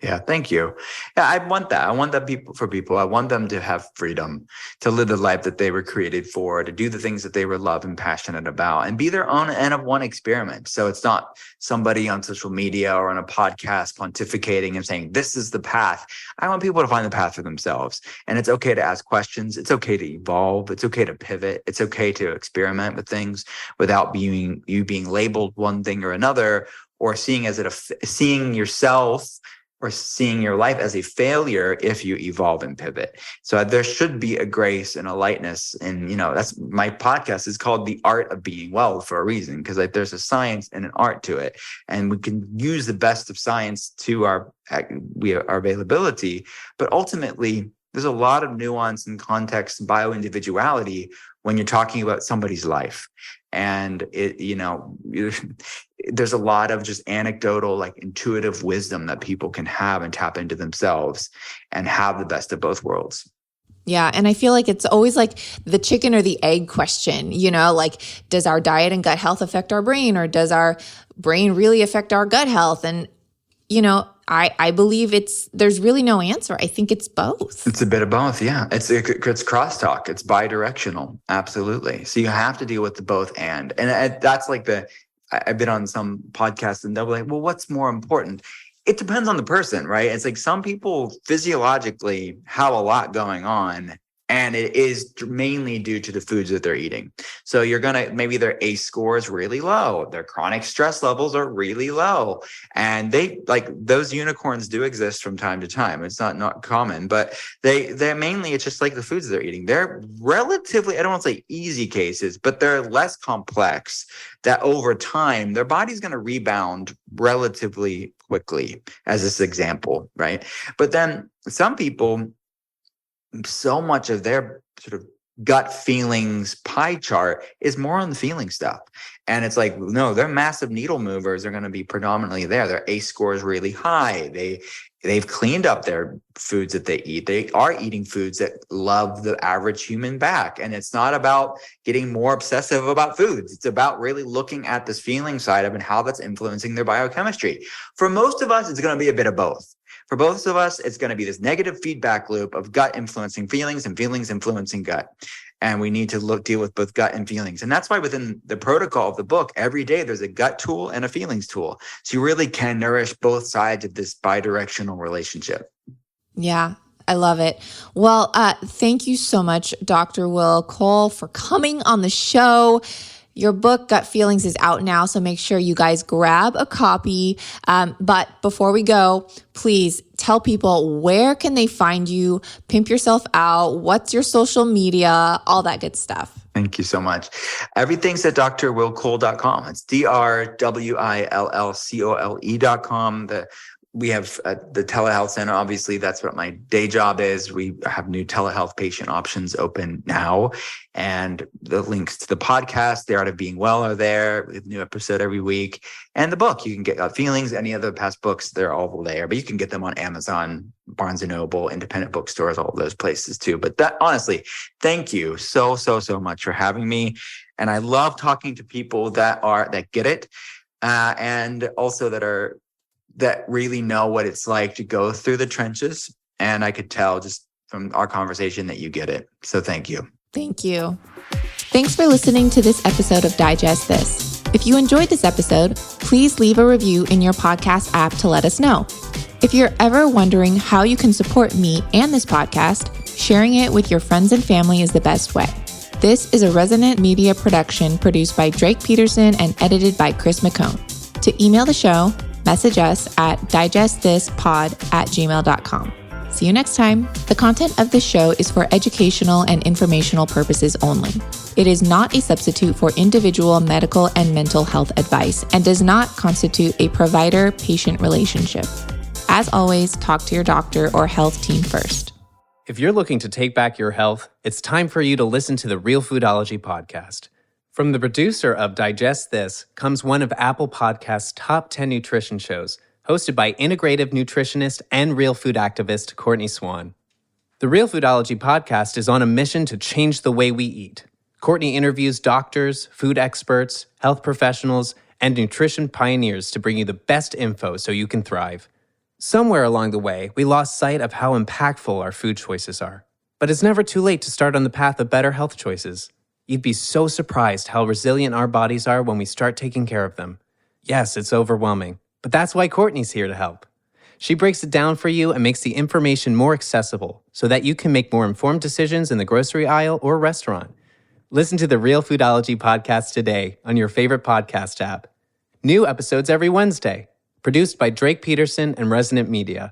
Yeah, thank you. Yeah, I want that. I want that for people. I want them to have freedom to live the life that they were created for, to do the things that they were loved and passionate about, and be their own N of one experiment. So it's not somebody on social media or on a podcast pontificating and saying, this is the path. I want people to find the path for themselves. And it's okay to ask questions. It's okay to evolve. It's okay to pivot. It's okay to experiment with things without being labeled one thing or another, or seeing yourself or seeing your life as a failure if you evolve and pivot. So there should be a grace and a lightness. And, that's my podcast is called The Art of Being Well for a reason, because there's a science and an art to it. And we can use the best of science to our availability. But ultimately, there's a lot of nuance and context and bioindividuality when you're talking about somebody's life. And there's a lot of just anecdotal, like intuitive wisdom that people can have and tap into themselves and have the best of both worlds. Yeah. And I feel like it's always like the chicken or the egg question, like, does our diet and gut health affect our brain, or does our brain really affect our gut health? And, I believe there's really no answer. I think it's both. It's a bit of both. Yeah. It's crosstalk. It's bidirectional. Absolutely. So you have to deal with the both and that's like I've been on some podcasts and they'll be like, well, what's more important? It depends on the person, right? It's like some people physiologically have a lot going on, and it is mainly due to the foods that they're eating. So maybe their ACE score is really low. Their chronic stress levels are really low. And those unicorns do exist from time to time. It's not common, but they're mainly, it's just like the foods they're eating. They're relatively, I don't want to say easy cases, but they're less complex, that over time, their body's going to rebound relatively quickly, as this example, right? But then some people, so much of their sort of gut feelings pie chart is more on the feeling stuff. And it's like, no, their massive needle movers are going to be predominantly there. Their ACE score is really high. They've cleaned up their foods that they eat. They are eating foods that love the average human back. And it's not about getting more obsessive about foods. It's about really looking at this feeling side of and how that's influencing their biochemistry. For most of us, it's going to be a bit of both. For both of us, it's going to be this negative feedback loop of gut influencing feelings and feelings influencing gut. And we need to deal with both gut and feelings. And that's why within the protocol of the book, every day there's a gut tool and a feelings tool. So you really can nourish both sides of this bidirectional relationship. Yeah, I love it. Well, thank you so much, Dr. Will Cole, for coming on the show. Your book, Gut Feelings, is out now, so make sure you guys grab a copy. But before we go, please tell people, where can they find you? Pimp yourself out. What's your social media? All that good stuff. Thank you so much. Everything's at drwillcole.com. It's drwillcole.com. We have the telehealth center. Obviously, that's what my day job is. We have new telehealth patient options open now. And the links to the podcast, The Art of Being Well, are there. We have a new episode every week. And the book, you can get Feelings, any other past books, they're all there. But you can get them on Amazon, Barnes & Noble, independent bookstores, all of those places too. But honestly, thank you so much for having me. And I love talking to people that get it, and also that really know what it's like to go through the trenches. And I could tell just from our conversation that you get it. So thank you. Thank you. Thanks for listening to this episode of Digest This. If you enjoyed this episode, please leave a review in your podcast app to let us know. If you're ever wondering how you can support me and this podcast, sharing it with your friends and family is the best way. This is a Resonant Media production produced by Drake Peterson and edited by Chris McCone. To email the show, message us at digestthispod@gmail.com. See you next time. The content of this show is for educational and informational purposes only. It is not a substitute for individual medical and mental health advice and does not constitute a provider-patient relationship. As always, talk to your doctor or health team first. If you're looking to take back your health, it's time for you to listen to the Real Foodology podcast. From the producer of Digest This comes one of Apple Podcasts' top 10 nutrition shows, hosted by integrative nutritionist and real food activist Courtney Swan. The Real Foodology podcast is on a mission to change the way we eat. Courtney interviews doctors, food experts, health professionals, and nutrition pioneers to bring you the best info so you can thrive. Somewhere along the way, we lost sight of how impactful our food choices are. But it's never too late to start on the path of better health choices. You'd be so surprised how resilient our bodies are when we start taking care of them. Yes, it's overwhelming, but that's why Courtney's here to help. She breaks it down for you and makes the information more accessible so that you can make more informed decisions in the grocery aisle or restaurant. Listen to the Real Foodology podcast today on your favorite podcast app. New episodes every Wednesday. Produced by Drake Peterson and Resonant Media.